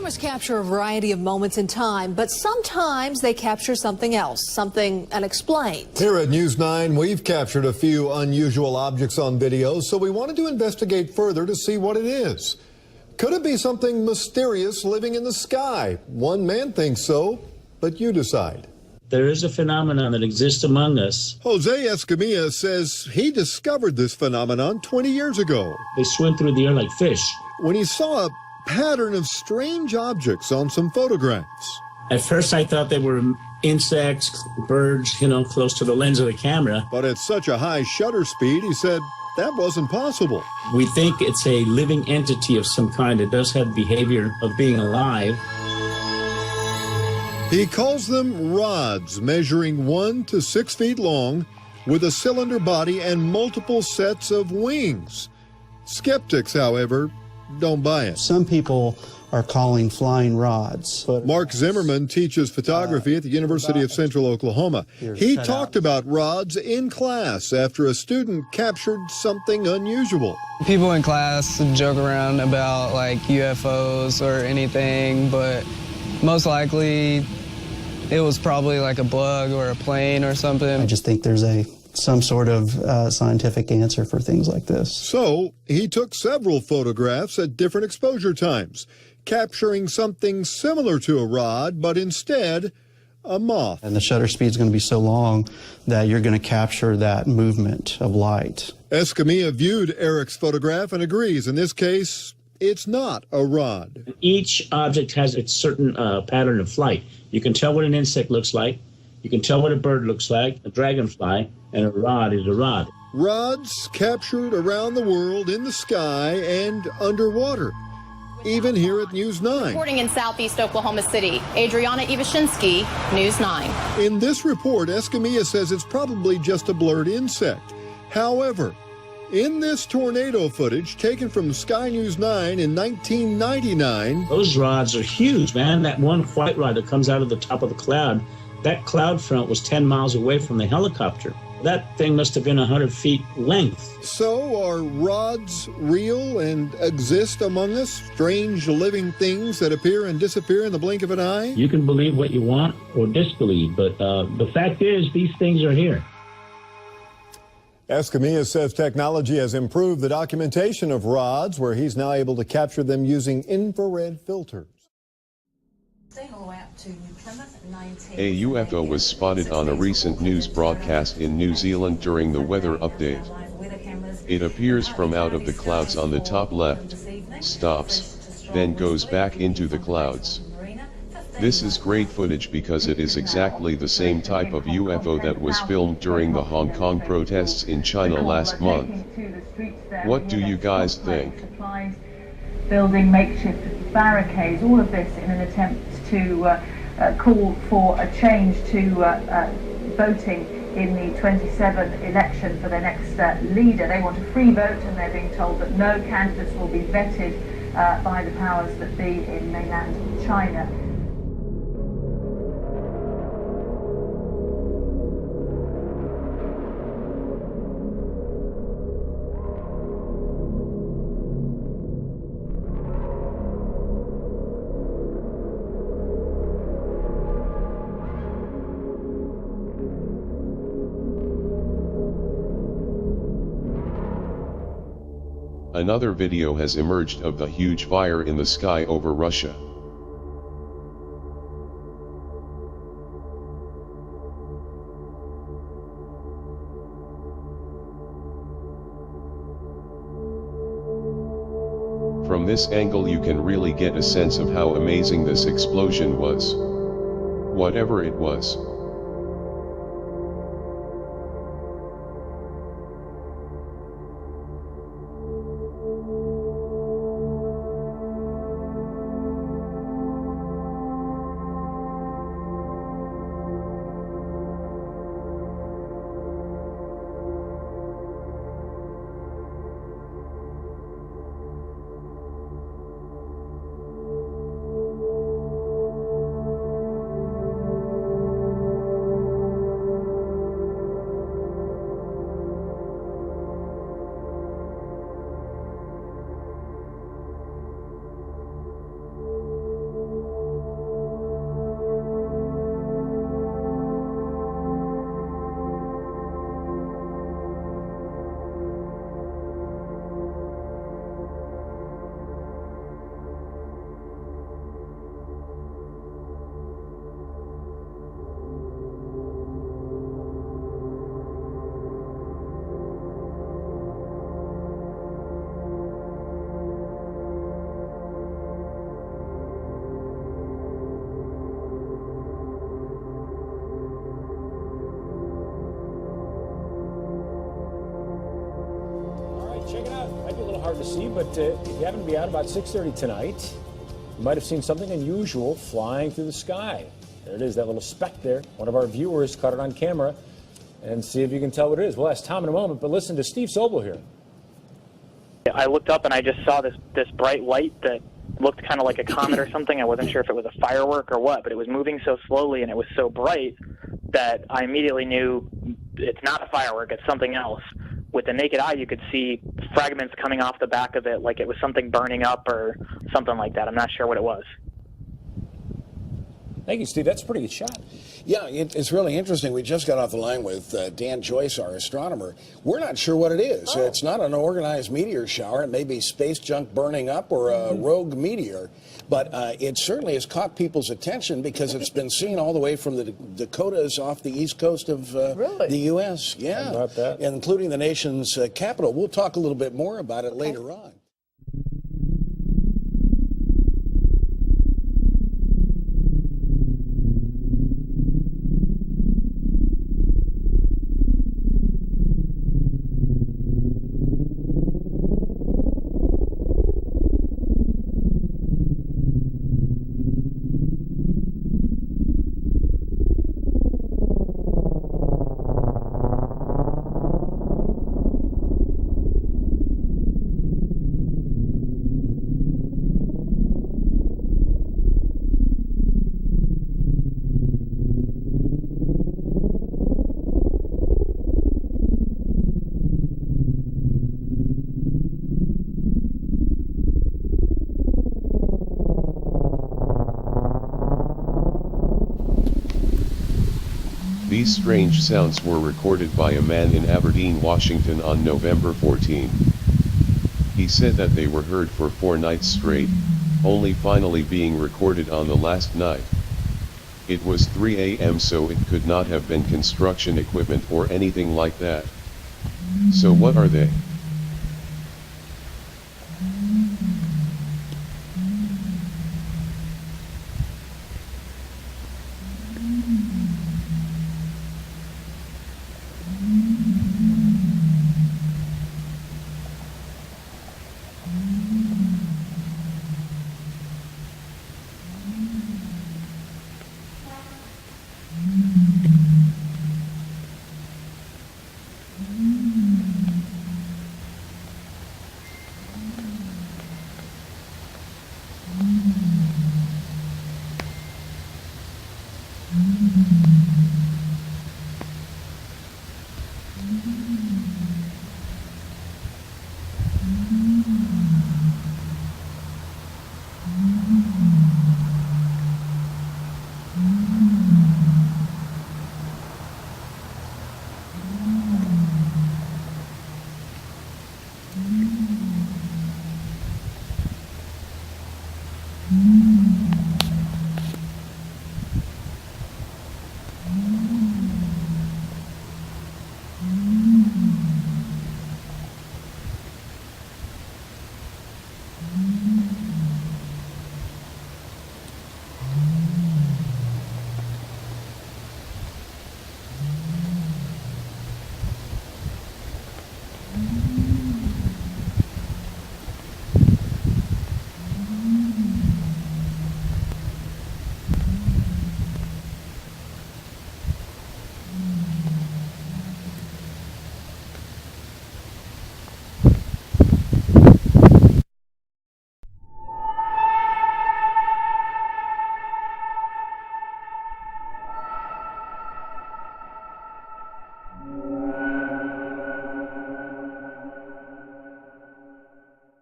Cameras capture a variety of moments in time, but sometimes they capture something else, something unexplained. Here at News 9, we've captured a few unusual objects on video, so we wanted to investigate further to see what it is. Could it be something mysterious living in the sky? One man thinks so, but you decide. There is a phenomenon that exists among us. Jose Escamilla says he discovered this phenomenon 20 years ago. They swim through the air like fish. When he saw a pattern of strange objects on some photographs. At first I thought they were insects, birds, close to the lens of the camera. But at such a high shutter speed, he said that wasn't possible. We think it's a living entity of some kind. It does have behavior of being alive. He calls them rods, measuring 1 to 6 feet long, with a cylinder body and multiple sets of wings. Skeptics, however, don't buy it. Some people are calling flying rods. But Mark Zimmerman teaches photography at the University of Central Oklahoma. He talked about rods in class after a student captured something unusual. People in class joke around about like UFOs or anything, but most likely it was probably like a bug or a plane or something. I just think there's some sort of scientific answer for things like this. So he took several photographs at different exposure times, capturing something similar to a rod, but instead a moth. And the shutter speed is going to be so long that you're going to capture that movement of light. Escamilla viewed Eric's photograph and agrees in this case it's not a rod. Each object has its certain pattern of flight. You can tell what an insect looks like. You can tell what a bird looks like, a dragonfly, and a rod is a rod. Rods captured around the world in the sky and underwater, even here at News 9. Reporting in southeast Oklahoma City, Adriana Ivashinsky, News 9. In this report, Escamilla says it's probably just a blurred insect. However, in this tornado footage taken from Sky News 9 in 1999... Those rods are huge, man. That one white rod that comes out of the top of the cloud, that cloud front was 10 miles away from the helicopter. That thing must have been 100 feet length. So are rods real and exist among us? Strange living things that appear and disappear in the blink of an eye? You can believe what you want or disbelieve, but the fact is these things are here. Escamilla says technology has improved the documentation of rods, where he's now able to capture them using infrared filters. A UFO was spotted on a recent news broadcast in New Zealand during the weather update. It appears from out of the clouds on the top left, stops, then goes back into the clouds. This is great footage because it is exactly the same type of UFO that was filmed during the Hong Kong protests in China last month. What do you guys think? Building makeshift barricades, all of this in an attempt to call for a change to voting in the 27 election for their next leader. They want a free vote, and they're being told that no candidates will be vetted by the powers that be in mainland China. Another video has emerged of the huge fire in the sky over Russia. From this angle you can really get a sense of how amazing this explosion was. Whatever it was. to see, but if you happen to be out about 6:30 tonight, you might have seen something unusual flying through the sky. There it is, that little speck there. One of our viewers caught it on camera, and see if you can tell what it is. We'll ask Tom in a moment, but listen to Steve Sobel here. I looked up and I just saw this bright light that looked kind of like a comet or something. I wasn't sure if it was a firework or what, but it was moving so slowly and it was so bright that I immediately knew it's not a firework, it's something else. With the naked eye, you could see fragments coming off the back of it like it was something burning up or something like that. I'm not sure what it was. Thank you, Steve. That's a pretty good shot. Yeah, it's really interesting. We just got off the line with Dan Joyce, our astronomer. We're not sure what it is. Oh. It's not an organized meteor shower. It may be space junk burning up or a rogue meteor. But it certainly has caught people's attention because it's been seen all the way from the Dakotas off the east coast of the U.S. Yeah, How about that? Including the nation's capital. We'll talk a little bit more about it later on. These strange sounds were recorded by a man in Aberdeen, Washington on November 14. He said that they were heard for 4 nights straight, only finally being recorded on the last night. It was 3 a.m. so it could not have been construction equipment or anything like that. So what are they?